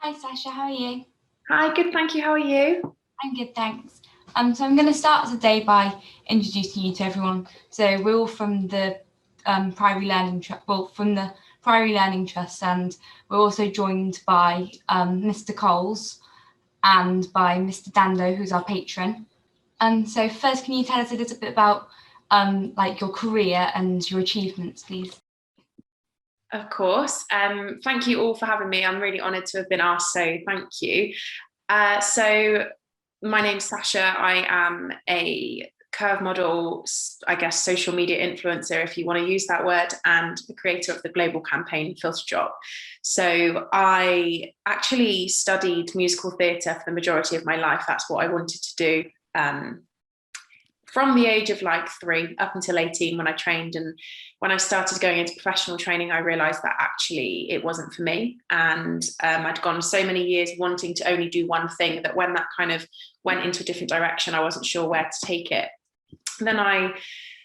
Hi Sasha, how are you? Hi, good, thank you. How are you? I'm good, thanks. So I'm going to start today by introducing you to everyone. So we're all from the Priory Learning Trust, from the Priory Learning Trust, and we're also joined by Mr. Coles and by Mr. Dando, who's our patron. So first, can you tell us a little bit about like your career and your achievements, please? Of course. Thank you all for having me. I'm really honoured to have been asked, so thank you. So my name's Sasha. I am a curve model, I guess, social media influencer, if you want to use that word, and the creator of the global campaign Filter Job. So I actually studied musical theatre for the majority of my life. That's what I wanted to do. From the age of like 3 up until 18 when I trained. And when I started going into professional training, I realized that actually it wasn't for me. And I'd gone so many years wanting to only do one thing that when that kind of went into a different direction, I wasn't sure where to take it. And then I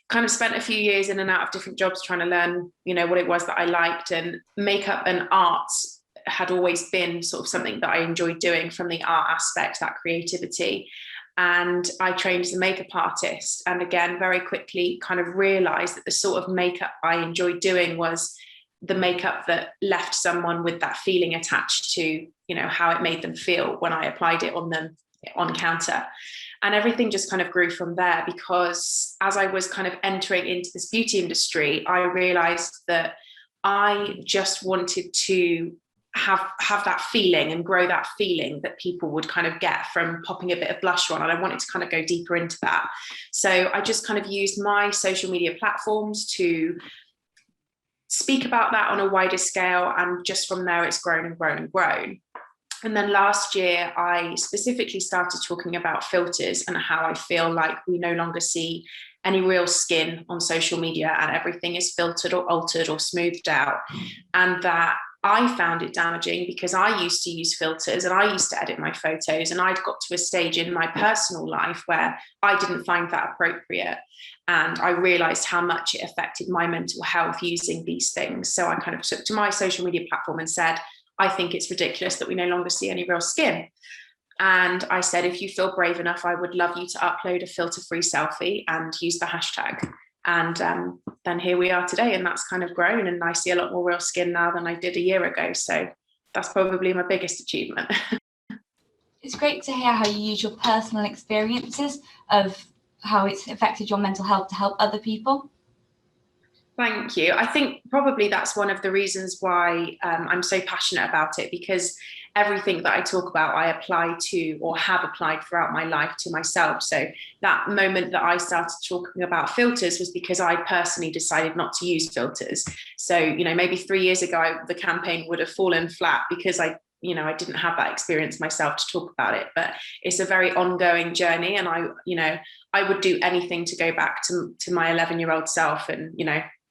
kind of spent a few years in and out of different jobs trying to learn, what it was that I liked. And makeup and art had always been sort of something that I enjoyed doing, from the art aspect, that creativity. And I trained as a makeup artist, and again very quickly kind of realized that the sort of makeup I enjoyed doing was the makeup that left someone with that feeling attached to how it made them feel when I applied it on them on counter. And everything just kind of grew from there, because as I was kind of entering into this beauty industry, I realized that I just wanted to have that feeling and grow that feeling that people would kind of get from popping a bit of blush on. And I wanted to kind of go deeper into that. So I just kind of used my social media platforms to speak about that on a wider scale. And just from there, it's grown and grown and grown. And then last year, I specifically started talking about filters and how I feel like we no longer see any real skin on social media, and everything is filtered or altered or smoothed out. And that I found it damaging, because I used to use filters and I used to edit my photos, and I'd got to a stage in my personal life where I didn't find that appropriate. And I realized how much it affected my mental health using these things. So I kind of took to my social media platform and said, I think it's ridiculous that we no longer see any real skin. And I said, if you feel brave enough, I would love you to upload a filter-free selfie and use the hashtag. And then here we are today, and that's kind of grown, and I see a lot more real skin now than I did a year ago. So that's probably my biggest achievement. It's great to hear how you use your personal experiences of how it's affected your mental health to help other people. Thank you. I think probably that's one of the reasons why I'm so passionate about it, because everything that I talk about, I apply to, or have applied throughout my life, to myself. So that moment that I started talking about filters was because I personally decided not to use filters. So, maybe 3 years ago, the campaign would have fallen flat because I didn't have that experience myself to talk about it. But it's a very ongoing journey. And I would do anything to go back to my 11-year-old self and,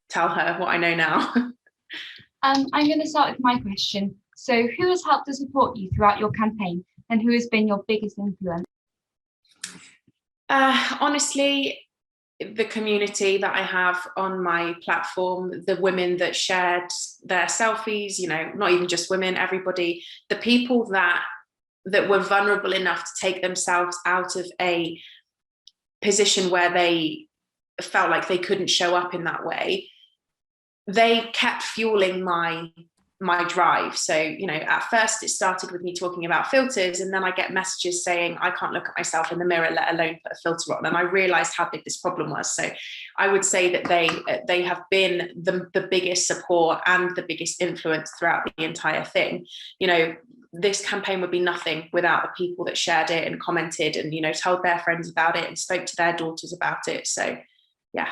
tell her what I know now. I'm going to start with my question. So who has helped to support you throughout your campaign, and who has been your biggest influence? Honestly, the community that I have on my platform, the women that shared their selfies, not even just women, everybody, the people that were vulnerable enough to take themselves out of a position where they felt like they couldn't show up in that way, they kept fueling my drive. So, at first it started with me talking about filters, and then I get messages saying I can't look at myself in the mirror, let alone put a filter on. And I realized how big this problem was. So I would say that they have been the biggest support and the biggest influence throughout the entire thing. This campaign would be nothing without the people that shared it and commented and, told their friends about it and spoke to their daughters about it. So, yeah.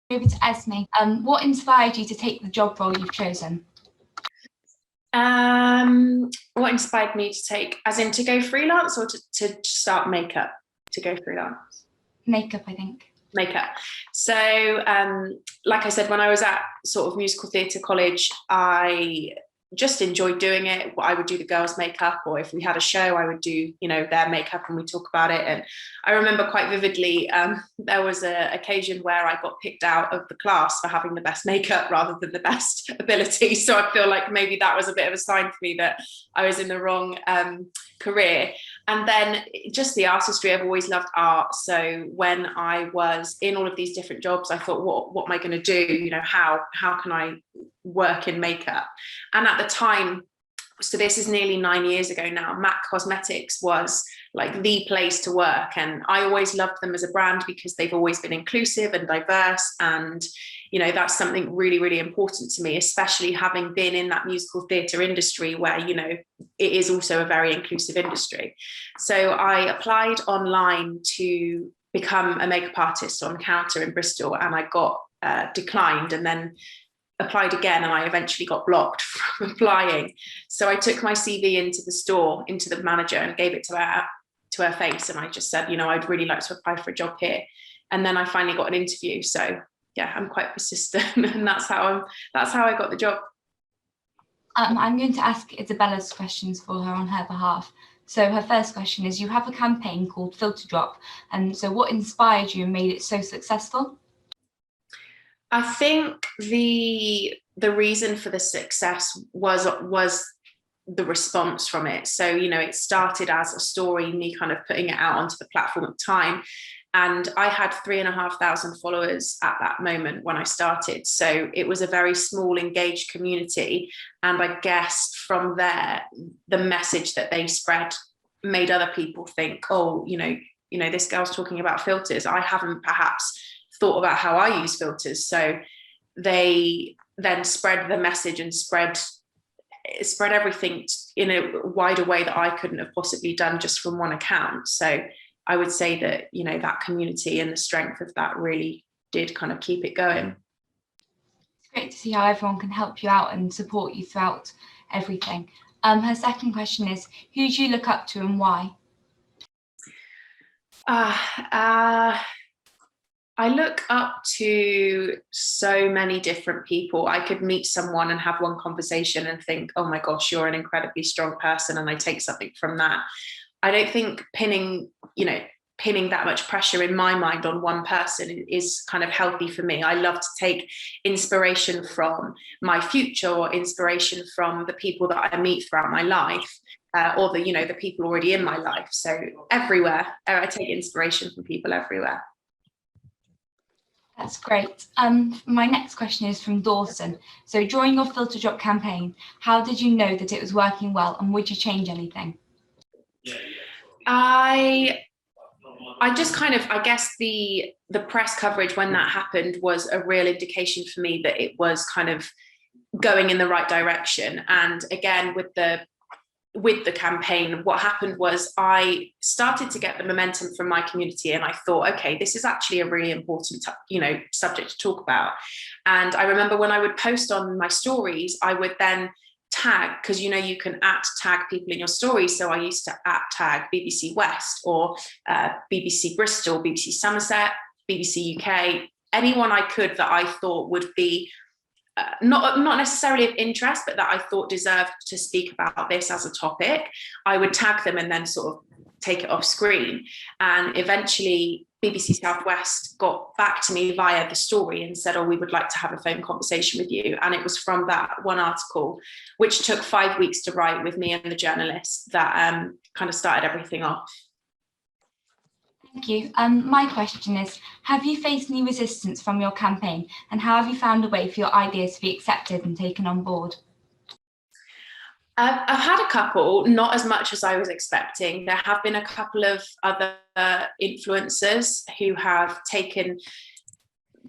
Over to Esme. What inspired you to take the job role you've chosen? What inspired me to take, as in to go freelance, or to start makeup, to go freelance? Makeup, I think. Makeup. So, like I said, when I was at sort of musical theatre college, I just enjoyed doing it. I would do the girls' makeup, or if we had a show, I would do, their makeup and we talk about it. And I remember quite vividly, there was an occasion where I got picked out of the class for having the best makeup rather than the best ability. So I feel like maybe that was a bit of a sign for me that I was in the wrong career. And then just the artistry, I've always loved art. So when I was in all of these different jobs, I thought, what am I going to do? How can I work in makeup? And at the time, so this is nearly 9 years ago now, MAC Cosmetics was like the place to work. And I always loved them as a brand because they've always been inclusive and diverse. And, that's something really, really important to me, especially having been in that musical theatre industry where, it is also a very inclusive industry. So I applied online to become a makeup artist on counter in Bristol, and I got declined, and then applied again, and I eventually got blocked from applying. So I took my CV into the store, into the manager, and gave it to her face, and I just said, I'd really like to apply for a job here. And then I finally got an interview. So yeah, I'm quite persistent, and that's how I got the job. I'm going to ask Isabella's questions for her on her behalf. So her first question is, you have a campaign called Filter Drop, and so what inspired you and made it so successful? I think the reason for the success was the response from it. So, it started as a story, me kind of putting it out onto the platform at the time. And I had 3,500 followers at that moment when I started. So it was a very small, engaged community. And I guess from there, the message that they spread made other people think, oh, this girl's talking about filters. I haven't perhaps thought about how I use filters. So they then spread the message and spread everything in a wider way that I couldn't have possibly done just from one account. So I would say that, that community and the strength of that really did kind of keep it going. It's great to see how everyone can help you out and support you throughout everything. Her second question is, who do you look up to and why? I look up to so many different people. I could meet someone and have one conversation and think, oh my gosh, you're an incredibly strong person, and I take something from that. I don't think pinning that much pressure in my mind on one person is kind of healthy for me. I love to take inspiration from my future, or inspiration from the people that I meet throughout my life, or the people already in my life. So everywhere, I take inspiration from people everywhere. That's great. My next question is from Dawson. So during your Filter Drop campaign, how did you know that it was working well, and would you change anything? I just kind of, I guess the press coverage when that happened was a real indication for me that it was kind of going in the right direction. And again, with the campaign, what happened was I started to get the momentum from my community, and I thought, okay, this is actually a really important, subject to talk about. And I remember when I would post on my stories, I would then tag, because you can tag people in your stories. So I used to tag BBC West, or BBC Bristol, BBC Somerset, BBC UK, anyone I could that I thought would be not necessarily of interest, but that I thought deserved to speak about this as a topic. I would tag them and then sort of take it off screen. And eventually BBC Southwest got back to me via the story and said, oh, we would like to have a phone conversation with you. And it was from that one article, which took 5 weeks to write with me and the journalist, that kind of started everything off. Thank you. My question is, have you faced any resistance from your campaign, and how have you found a way for your ideas to be accepted and taken on board? I've had a couple, not as much as I was expecting. There have been a couple of other influencers who have taken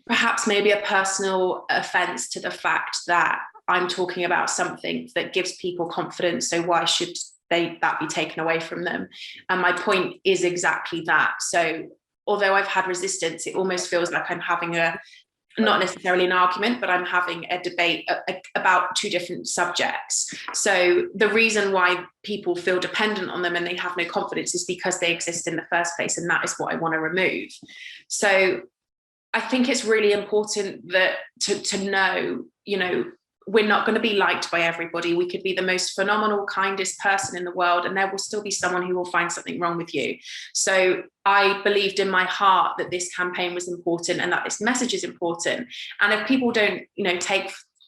perhaps maybe a personal offence to the fact that I'm talking about something that gives people confidence. So why should that be taken away from them? And my point is exactly that. So although I've had resistance, it almost feels like I'm having not necessarily an argument, but I'm having a debate about two different subjects. So the reason why people feel dependent on them and they have no confidence is because they exist in the first place. And that is what I want to remove. So I think it's really important that to know, we're not going to be liked by everybody. We could be the most phenomenal, kindest person in the world, and there will still be someone who will find something wrong with you. So I believed in my heart that this campaign was important and that this message is important. And if people don't,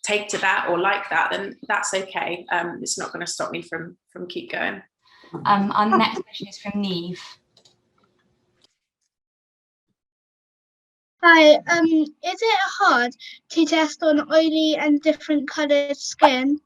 take to that or like that, then that's okay. It's not going to stop me from keep going. Our next question is from Neve. Hi, is it hard to test on oily and different coloured skin?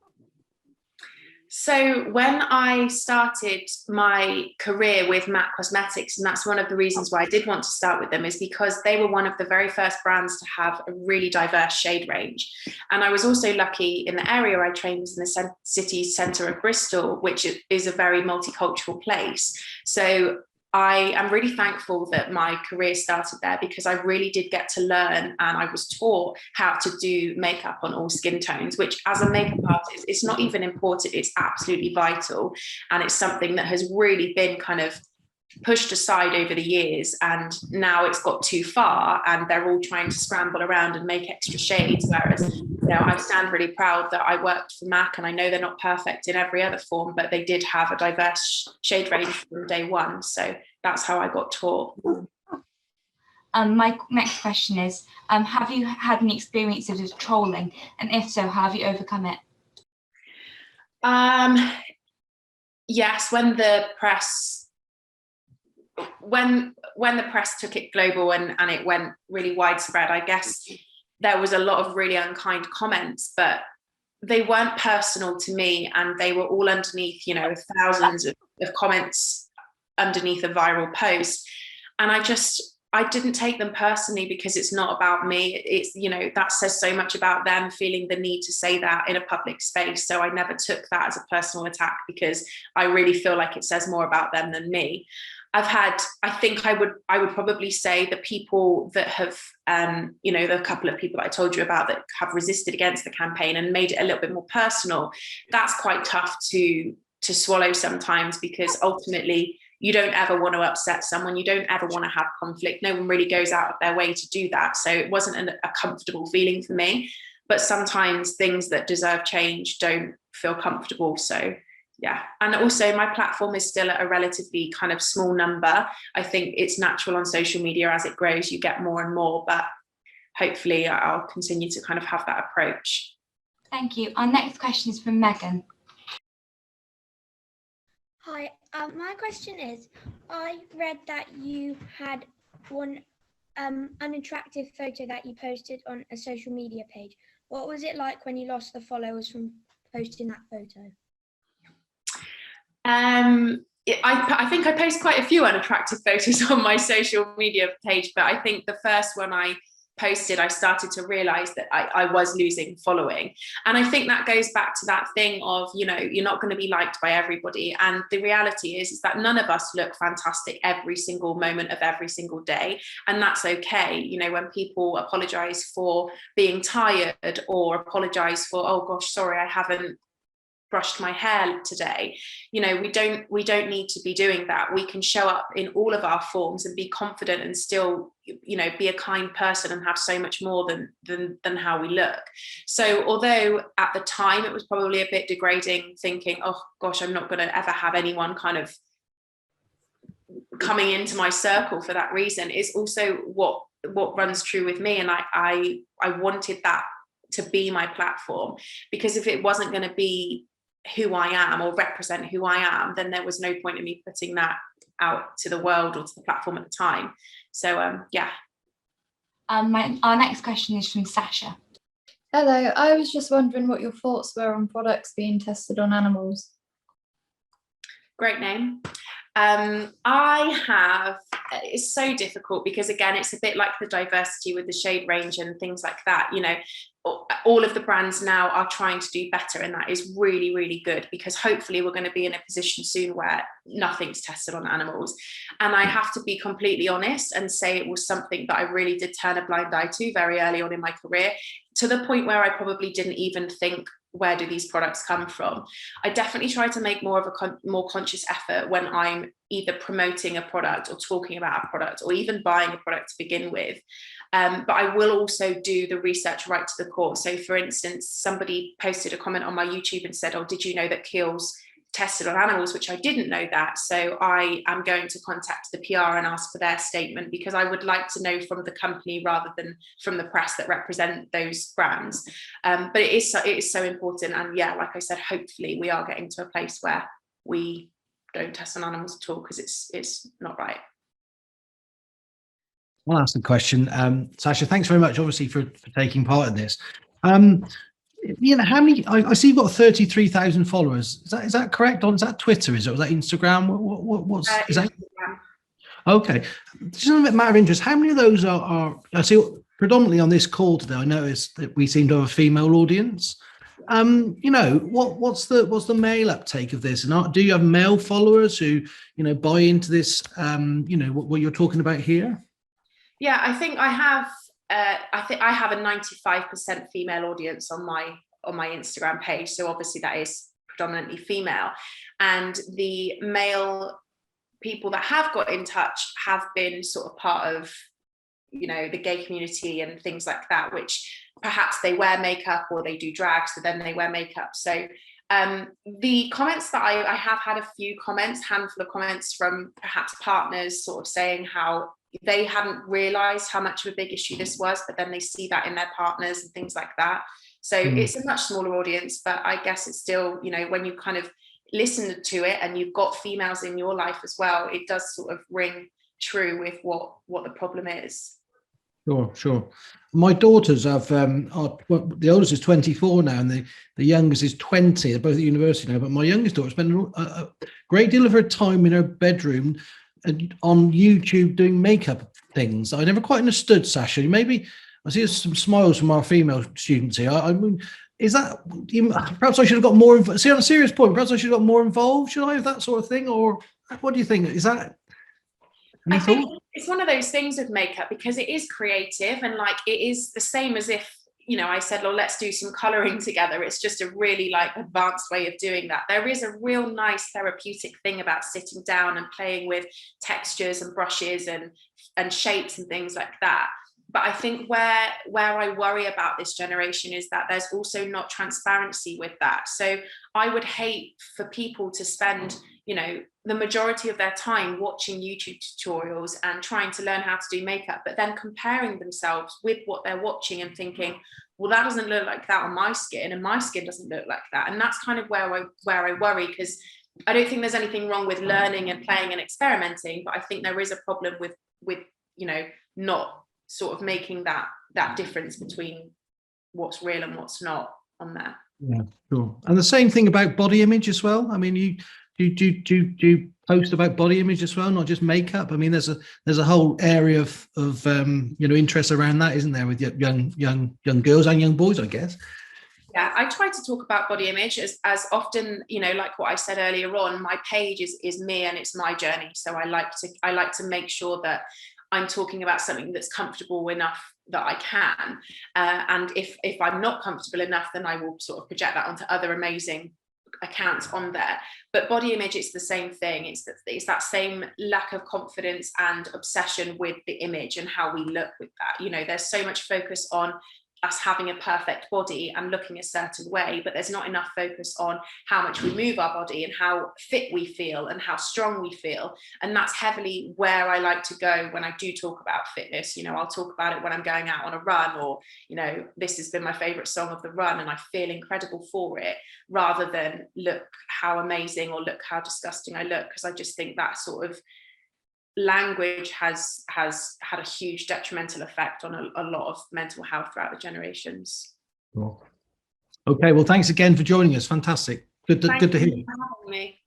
So when I started my career with MAC Cosmetics, and that's one of the reasons why I did want to start with them, is because they were one of the very first brands to have a really diverse shade range. And I was also lucky in the area I trained was in the city centre of Bristol, which is a very multicultural place. So I am really thankful that my career started there, because I really did get to learn, and I was taught how to do makeup on all skin tones, which as a makeup artist, it's not even important, it's absolutely vital. And it's something that has really been kind of pushed aside over the years, and now it's got too far and they're all trying to scramble around and make extra shades, whereas I stand really proud that I worked for MAC, and I know they're not perfect in every other form, but they did have a diverse shade range from day one. So that's how I got taught. My next question is, have you had any experiences with trolling, and if so, how have you overcome it? Yes, when the press took it global and it went really widespread, I guess there was a lot of really unkind comments, but they weren't personal to me, and they were all underneath, thousands of comments underneath a viral post. And I didn't take them personally, because it's not about me. It's, that says so much about them feeling the need to say that in a public space. So I never took that as a personal attack, because I really feel like it says more about them than me. I think I would probably say the people that have, the couple of people that I told you about that have resisted against the campaign and made it a little bit more personal, that's quite tough to swallow sometimes, because ultimately you don't ever want to upset someone. You don't ever want to have conflict. No one really goes out of their way to do that. So it wasn't a comfortable feeling for me, but sometimes things that deserve change don't feel comfortable. So yeah. And also my platform is still at a relatively kind of small number. I think it's natural on social media, as it grows, you get more and more, but hopefully I'll continue to kind of have that approach. Thank you. Our next question is from Megan. Hi, my question is, I read that you had one unattractive photo that you posted on a social media page. What was it like when you lost the followers from posting that photo? I think I post quite a few unattractive photos on my social media page, but I think the first one I posted, I started to realize that I was losing following. And I think that goes back to that thing of, you're not going to be liked by everybody. And the reality is that none of us look fantastic every single moment of every single day. And that's okay. When people apologize for being tired, or apologize for, oh gosh, sorry, I haven't brushed my hair today, we don't need to be doing that. We can show up in all of our forms and be confident and still be a kind person and have so much more than how we look. So although at the time it was probably a bit degrading, thinking, oh gosh, I'm not going to ever have anyone kind of coming into my circle for that reason, it's also what runs true with me. And I wanted that to be my platform, because if it wasn't going to be who I am or represent who I am, then there was no point in me putting that out to the world or to the platform at the time. So yeah. Our next question is from Sasha. Hello, I was just wondering what your thoughts were on products being tested on animals. Great name. It's so difficult, because again, it's a bit like the diversity with the shade range and things like that. All of the brands now are trying to do better, and that is really, really good, because hopefully we're going to be in a position soon where nothing's tested on animals. And I have to be completely honest and say it was something that I really did turn a blind eye to very early on in my career, to the point where I probably didn't even think, where do these products come from? I definitely try to make more of a more conscious effort when I'm either promoting a product or talking about a product or even buying a product to begin with. But I will also do the research right to the core. So for instance, somebody posted a comment on my YouTube and said, oh, did you know that Kiehl's tested on animals, which I didn't know that. So I am going to contact the PR and ask for their statement, because I would like to know from the company rather than from the press that represent those brands. But it is so important. And yeah, like I said, hopefully we are getting to a place where we don't test on animals at all, because it's not right. I'll ask the question. Sasha, thanks very much, obviously, for taking part in this. You know, how many? I see you've got 33,000 followers. Is that correct? Is that Twitter? Is it? Was that Instagram? What's is that? Instagram. Okay, just a matter of interest. How many of those are? I see predominantly on this call today. I noticed that we seem to have a female audience. You know, what's the male uptake of this? And do you have male followers who, you know, buy into this? You know, what you're talking about here? Yeah, I think I have. I have a 95% female audience on my Instagram page. So obviously that is predominantly female, and the male people that have got in touch have been sort of part of, you know, the gay community and things like that, which perhaps they wear makeup or they do drag, so then they wear makeup. So the comments that I have had a few comments, handful of comments from perhaps partners sort of saying how they hadn't realized how much of a big issue this was, but then they see that in their partners and things like that. So it's a much smaller audience, but I guess it's still, you know, when you kind of listen to it and you've got females in your life as well, it does sort of ring true with what the problem is. Sure. My daughters have, the oldest is 24 now, and the youngest is 20. They're both at university now, but my youngest daughter spent a great deal of her time in her bedroom on YouTube doing makeup things. I never quite understood, Sasha. Maybe I see some smiles from our female students here. I mean, is that, perhaps I should have got more involved? See, on a serious point, perhaps I should have got more involved. Should I have that sort of thing? Or what do you think? Is that? I think it's one of those things with makeup, because it is creative, and like it is the same as if, you know, I said, well, let's do some coloring together. It's just a really like advanced way of doing that. There is a real nice therapeutic thing about sitting down and playing with textures and brushes and shapes and things like that. But I think where I worry about this generation is that there's also not transparency with that. So I would hate for people to spend, you know, the majority of their time watching YouTube tutorials and trying to learn how to do makeup, but then comparing themselves with what they're watching and thinking, well, that doesn't look like that on my skin, and my skin doesn't look like that. And that's kind of where I worry, because I don't think there's anything wrong with learning and playing and experimenting, but I think there is a problem with you know, not sort of making that difference between what's real and what's not on there. Yeah, sure. And the same thing about body image as well. I mean, you post about body image as well, not just makeup? I mean, there's a whole area of you know, interest around that, isn't there, with young girls and young boys, I guess. Yeah, I try to talk about body image as often, you know, like what I said earlier on, my page is me and it's my journey. So I like to make sure that I'm talking about something that's comfortable enough that I can. And if I'm not comfortable enough, then I will sort of project that onto other amazing accounts on there. But body image, it's the same thing. It's that same lack of confidence and obsession with the image and how we look with that. You know, there's so much focus on us having a perfect body and looking a certain way, but there's not enough focus on how much we move our body and how fit we feel and how strong we feel. And that's heavily where I like to go when I do talk about fitness. You know, I'll talk about it when I'm going out on a run, or, you know, this has been my favorite song of the run and I feel incredible for it, rather than look how amazing or look how disgusting I look, because I just think that sort of language has had a huge detrimental effect on a lot of mental health throughout the generations. Cool. Okay, well, thanks again for joining us. Fantastic. Good to hear. Thank you for having me.